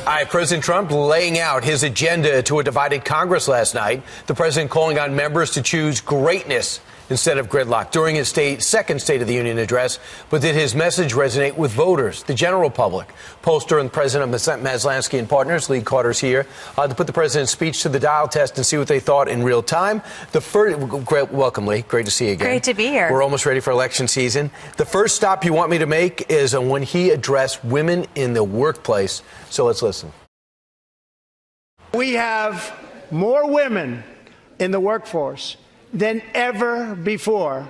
All right, President Trump laying out his agenda to a divided Congress last night. The president calling on members to choose greatness instead of gridlock during his second State of the Union address. But did his message resonate with voters, the general public? Pollster and president of Maslansky and Partners, Lee Carter's here to put the president's speech to the dial test and see what they thought in real time. Welcome, Lee. Great to see you again. Great to be here. We're almost ready for election season. The first stop you want me to make is when he addressed women in the workplace. So let's listen. We have more women in the workforce than ever before.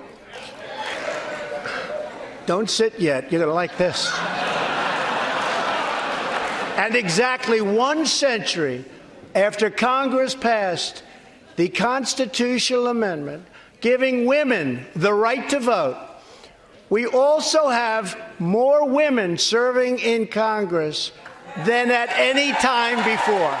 Don't sit yet. You're going to like this. And exactly 1 century after Congress passed the constitutional amendment giving women the right to vote, we also have more women serving in Congress than at any time before.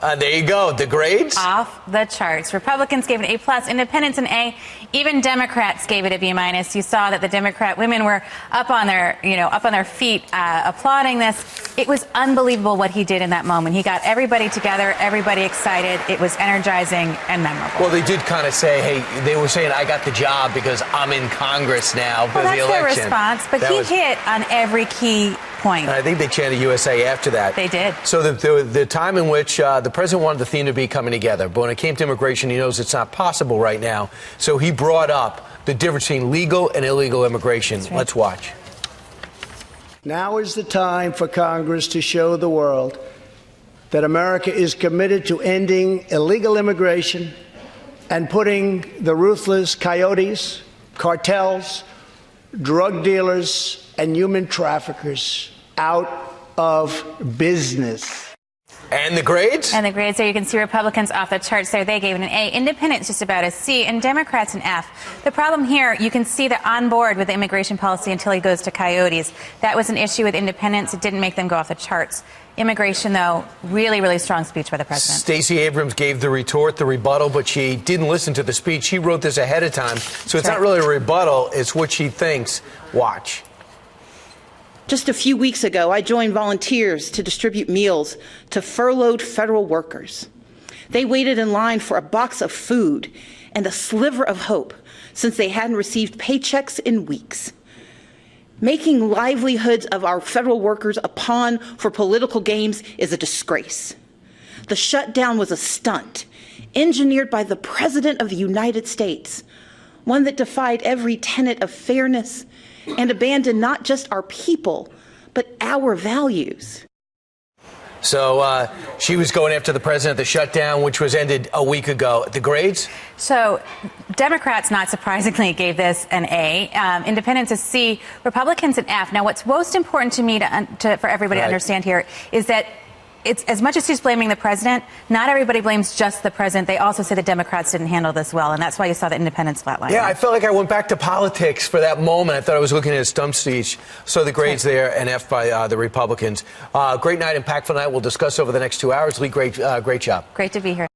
There you go. The grades? Off the charts. Republicans gave it an A+, independents an A. Even Democrats gave it a B-. You saw that the Democrat women were up on their feet applauding this. It was unbelievable what he did in that moment. He got everybody together, everybody excited. It was energizing and memorable. Well, they did kind of say, hey, they were saying, I got the job because I'm in Congress now for the election. Well, that's their response, but he hit on every key point. I think they chanted USA after that. They did. So the time in which the president wanted the theme to be coming together, but when it came to immigration, he knows it's not possible right now. So he brought up the difference between legal and illegal immigration. Right. Let's watch. Now is the time for Congress to show the world that America is committed to ending illegal immigration and putting the ruthless coyotes, cartels, drug dealers, and human traffickers out of business. And the grades? And the grades there, you can see Republicans off the charts there. They gave it an A. Independents just about a C. And Democrats an F. The problem here, you can see they're on board with the immigration policy until he goes to coyotes. That was an issue with independents. It didn't make them go off the charts. Immigration, though, really, really strong speech by the president. Stacey Abrams gave the retort, the rebuttal, but she didn't listen to the speech. She wrote this ahead of time. So it's not really a rebuttal. It's what she thinks. Watch. Just a few weeks ago, I joined volunteers to distribute meals to furloughed federal workers. They waited in line for a box of food and a sliver of hope since they hadn't received paychecks in weeks. Making livelihoods of our federal workers a pawn for political games is a disgrace. The shutdown was a stunt engineered by the President of the United States, one that defied every tenet of fairness and abandoned not just our people, but our values. So she was going after the president, the shutdown, which was ended a week ago. The grades? So Democrats, not surprisingly, gave this an A. Independents a C. Republicans an F. Now, what's most important to me for everybody to understand here is that it's as much as he's blaming the president, not everybody blames just the president. They also say the Democrats didn't handle this well, and that's why you saw the independents flatline. Yeah, I felt like I went back to politics for that moment. I thought I was looking at a stump speech. So the grades there, an F by the Republicans. Great night, impactful night. We'll discuss over the next 2 hours. Lee, great job. Great to be here.